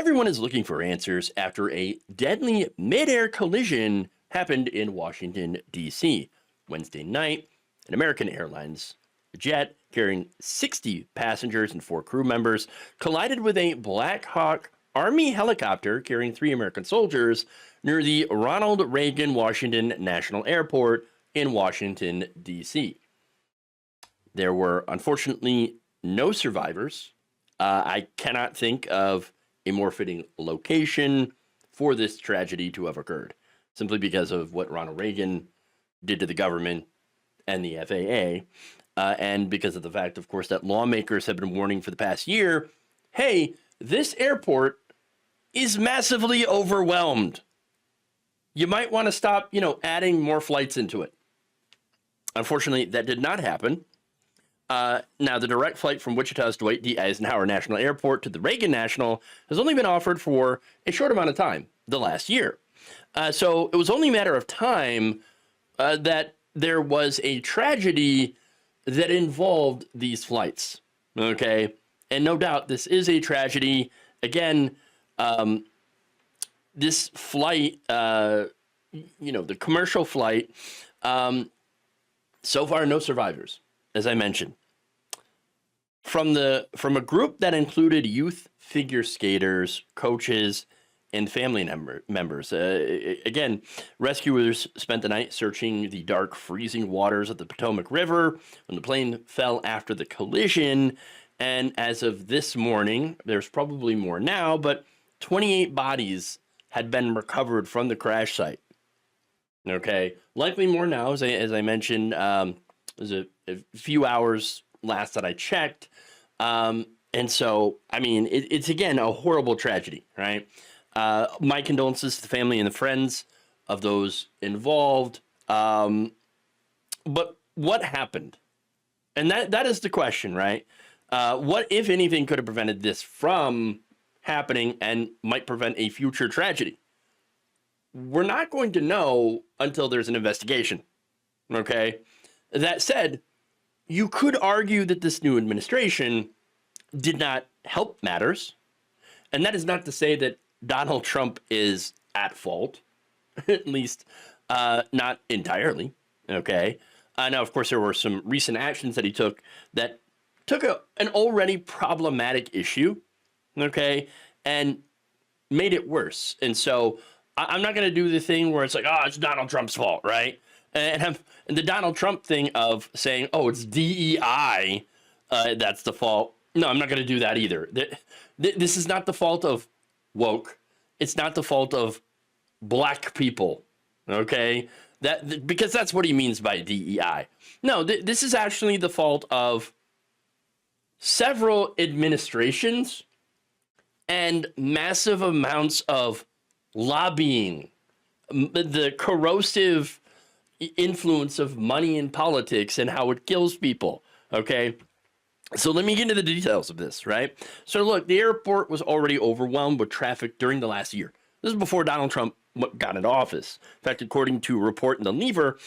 Everyone is looking for answers after a deadly mid-air collision happened in Washington, D.C. Wednesday night. An American Airlines jet carrying 60 passengers and 4 crew members collided with a Black Hawk Army helicopter carrying 3 American soldiers near the Ronald Reagan Washington National Airport in Washington, D.C. There were, unfortunately, no survivors. I cannot think of a more fitting location for this tragedy to have occurred, simply because of what Ronald Reagan did to the government and the FAA, and because of the fact, of course, that lawmakers have been warning for the past year, hey, this airport is massively overwhelmed. You might want to stop, adding more flights into it. Unfortunately, that did not happen. Now, the direct flight from Wichita's Dwight D. Eisenhower National Airport to the Reagan National has only been offered for a short amount of time, the last year. So it was only a matter of time that there was a tragedy that involved these flights, okay? And no doubt this is a tragedy. Again, this flight, the commercial flight, so far no survivors, as I mentioned. From a group that included youth figure skaters, coaches, and family members. Again, rescuers spent the night searching the dark, freezing waters of the Potomac River when the plane fell after the collision. And as of this morning, there's probably more now, but 28 bodies had been recovered from the crash site. Okay, likely more now, as I mentioned. There's a few hours last that I checked. And so, I mean, it's again, a horrible tragedy, right? My condolences to the family and the friends of those involved. But what happened? And that is the question, right? What, if anything, could have prevented this from happening and might prevent a future tragedy? We're not going to know until there's an investigation, okay? That said, you could argue that this new administration did not help matters. And that is not to say that Donald Trump is at fault, at least not entirely, okay? Now, of course, there were some recent actions that he took that took an already problematic issue, okay, and made it worse. And so I'm not going to do the thing where it's like, oh, it's Donald Trump's fault, right? And the Donald Trump thing of saying, oh, it's DEI, that's the fault. No, I'm not going to do that either. This is not the fault of woke. It's not the fault of black people, okay? Because that's what he means by DEI. No, this is actually the fault of several administrations and massive amounts of lobbying, the corrosive influence of money in politics and how it kills people, okay? So let me get into the details of this, right? So look, the airport was already overwhelmed with traffic during the last year. This is before Donald Trump got into office. In fact, according to a report in The Lever,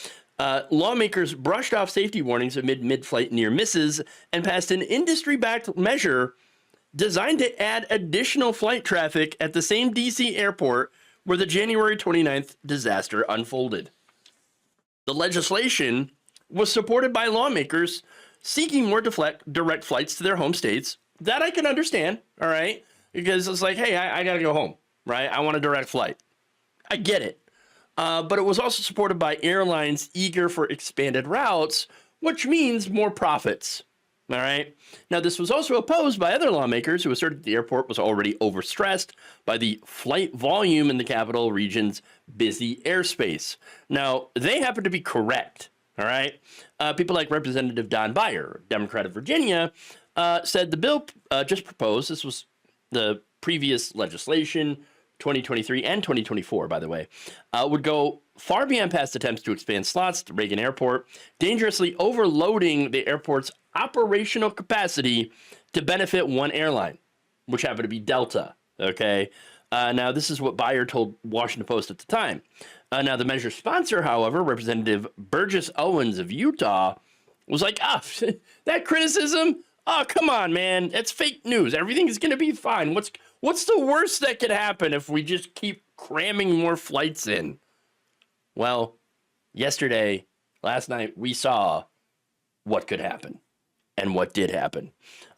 lawmakers brushed off safety warnings amid mid-flight near misses and passed an industry-backed measure designed to add additional flight traffic at the same D.C. airport where the January 29th disaster unfolded. The legislation was supported by lawmakers seeking more direct flights to their home states. That I can understand, all right? Because it's like, hey, I got to go home, right? I want a direct flight. I get it. But it was also supported by airlines eager for expanded routes, which means more profits, all right? Now, this was also opposed by other lawmakers who asserted the airport was already overstressed by the flight volume in the capital region's busy airspace. Now, they happen to be correct, all right? People like Representative Don Beyer, Democrat of Virginia, said the bill just proposed, this was the previous legislation, 2023 and 2024, by the way, would go far beyond past attempts to expand slots at Reagan Airport, dangerously overloading the airport's operational capacity to benefit one airline, which happened to be Delta, okay? Now, this is what Beyer told Washington Post at the time. Now, the measure's sponsor, however, Representative Burgess Owens of Utah, was like, that criticism? Oh, come on, man. That's fake news. Everything is going to be fine. What's the worst that could happen if we just keep cramming more flights in? Well, last night, we saw what could happen and what did happen.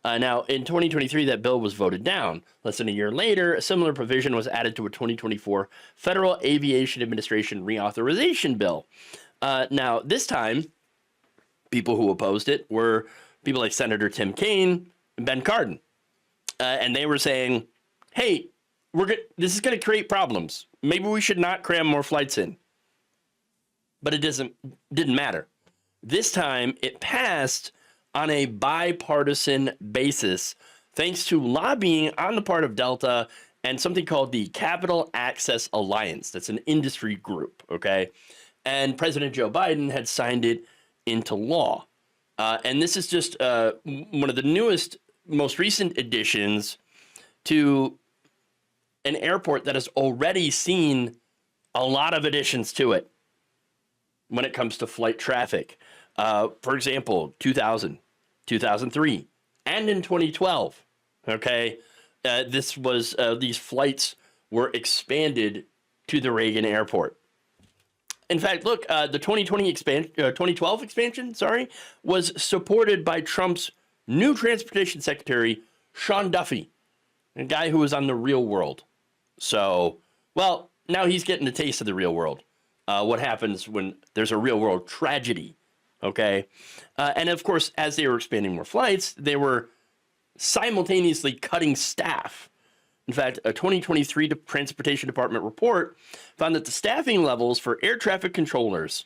Now, in 2023, that bill was voted down. Less than a year later, a similar provision was added to a 2024 Federal Aviation Administration reauthorization bill. Now, this time, people who opposed it were people like Senator Tim Kaine and Ben Cardin. And they were saying, hey, this is going to create problems. Maybe we should not cram more flights in. But it didn't matter. This time, it passed on a bipartisan basis, thanks to lobbying on the part of Delta and something called the Capital Access Alliance. That's an industry group, okay? And President Joe Biden had signed it into law. And this is just one of the newest, most recent additions to an airport that has already seen a lot of additions to it when it comes to flight traffic. For example, 2000, 2003, and in 2012, okay, these flights were expanded to the Reagan Airport. In fact, look, the 2012 expansion, was supported by Trump's new transportation secretary, Sean Duffy, a guy who was on The Real World. So, well, now he's getting a taste of the real world. What happens when there's a real world tragedy, okay? And of course, as they were expanding more flights, they were simultaneously cutting staff. In fact, a 2023 Transportation Department report found that the staffing levels for air traffic controllers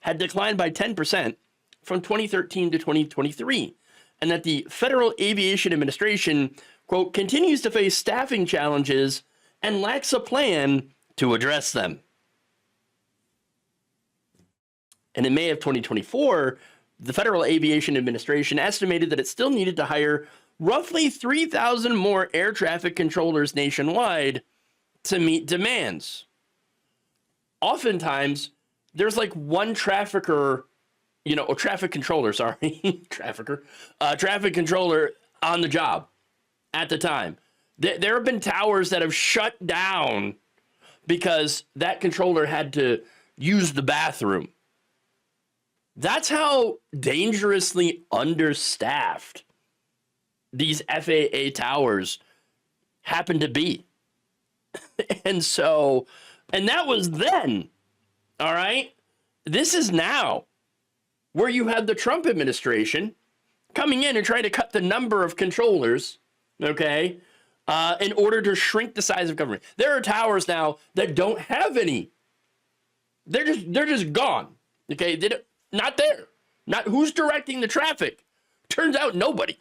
had declined by 10% from 2013 to 2023, and that the Federal Aviation Administration, quote, continues to face staffing challenges and lacks a plan to address them. And in May of 2024, the Federal Aviation Administration estimated that it still needed to hire roughly 3,000 more air traffic controllers nationwide to meet demands. Oftentimes, there's like one traffic controller on the job at the time. There have been towers that have shut down because that controller had to use the bathroom. That's how dangerously understaffed these FAA towers happen to be. And that was then, all right? This is now, where you have the Trump administration coming in and trying to cut the number of controllers, okay, in order to shrink the size of government. There are towers now that don't have any. They're just gone, okay? Not there. Not who's directing the traffic. Turns out nobody.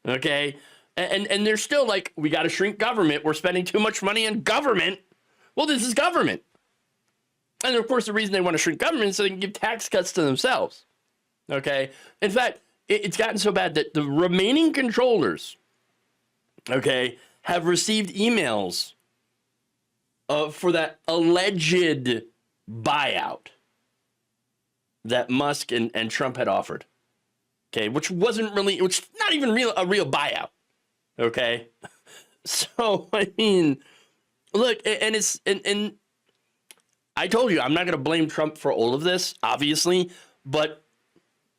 Okay? And they're still like, we got to shrink government. We're spending too much money on government. Well, this is government. And of course, the reason they want to shrink government is so they can give tax cuts to themselves. Okay? In fact, it's gotten so bad that the remaining controllers, okay, have received emails for that alleged buyout that Musk and Trump had offered, okay, which not even a real buyout, okay. So I mean, look, and I told you I'm not going to blame Trump for all of this, obviously, but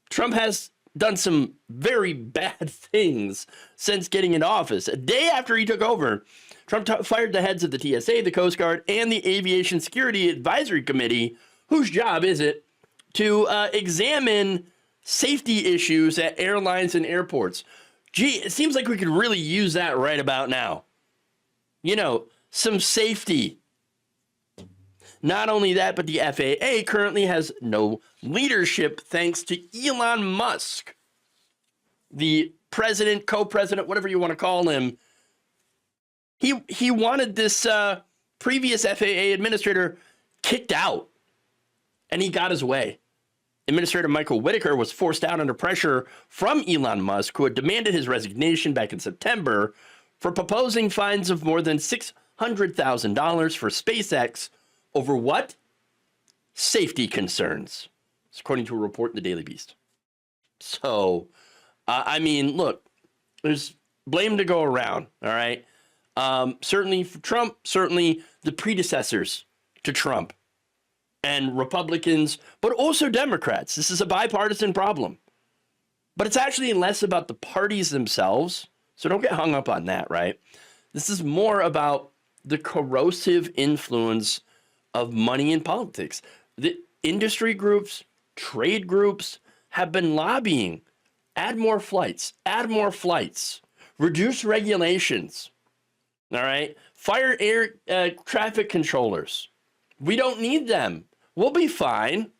Trump has done some very bad things since getting into office. A day after he took over, Trump fired the heads of the TSA, the Coast Guard, and the Aviation Security Advisory Committee, whose job is it to examine safety issues at airlines and airports. Gee, it seems like we could really use that right about now. You know, some safety. Not only that, but the FAA currently has no leadership thanks to Elon Musk, the president, co-president, whatever you want to call him. He wanted this previous FAA administrator kicked out, and he got his way. Administrator Michael Whitaker was forced out under pressure from Elon Musk, who had demanded his resignation back in September for proposing fines of more than $600,000 for SpaceX over what? Safety concerns, according to a report in the Daily Beast. So, I mean, look, there's blame to go around, all right? Certainly for Trump, certainly the predecessors to Trump and Republicans, but also Democrats. This is a bipartisan problem. But it's actually less about the parties themselves. So don't get hung up on that, right? This is more about the corrosive influence of money in politics. The industry groups, trade groups have been lobbying. Add more flights, reduce regulations, all right? Fire air traffic controllers. We don't need them. We'll be fine.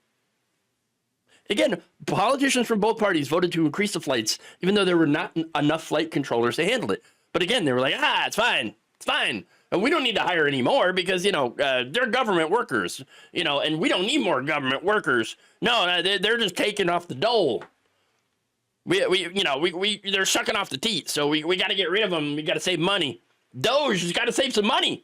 Again, politicians from both parties voted to increase the flights, even though there were not enough flight controllers to handle it. But again, they were like, it's fine. And we don't need to hire any more because, they're government workers, and we don't need more government workers. No, they're just taking off the dole. They're sucking off the teat. So we got to get rid of them. We got to save money. Doge has got to save some money.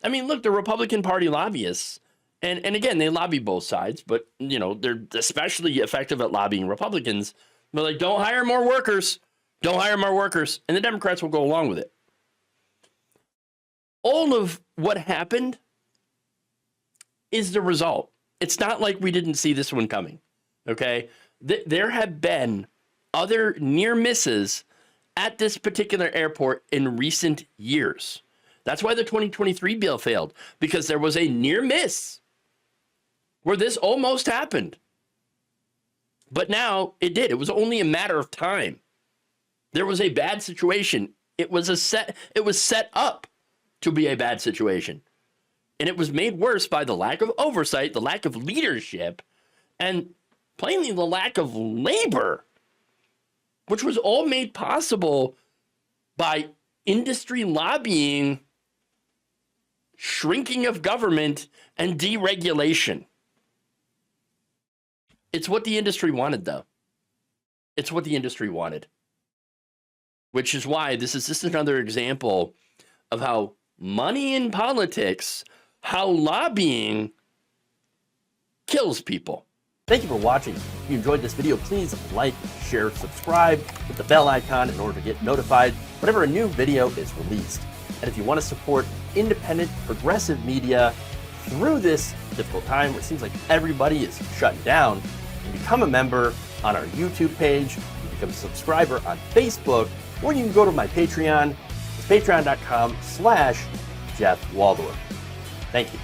I mean, look, the Republican Party lobbyists, and again, they lobby both sides, but, they're especially effective at lobbying Republicans. They're like, don't hire more workers. Don't hire more workers. And the Democrats will go along with it. All of what happened is the result. It's not like we didn't see this one coming, okay? There have been other near misses at this particular airport in recent years. That's why the 2023 bill failed, because there was a near miss where this almost happened. But now it did. It was only a matter of time. There was a bad situation. It was set up to be a bad situation. And it was made worse by the lack of oversight, the lack of leadership, and plainly the lack of labor, which was all made possible by industry lobbying, shrinking of government, and deregulation. It's what the industry wanted, though. It's what the industry wanted. Which is why this is just another example of how money in politics, how lobbying kills people. Thank you for watching. If you enjoyed this video, please like, share, subscribe, hit the bell icon in order to get notified whenever a new video is released. And if you want to support independent, progressive media through this difficult time where it seems like everybody is shutting down, you can become a member on our YouTube page, you can become a subscriber on Facebook, or you can go to my Patreon. It's patreon.com/Jeff Waldorf. Thank you.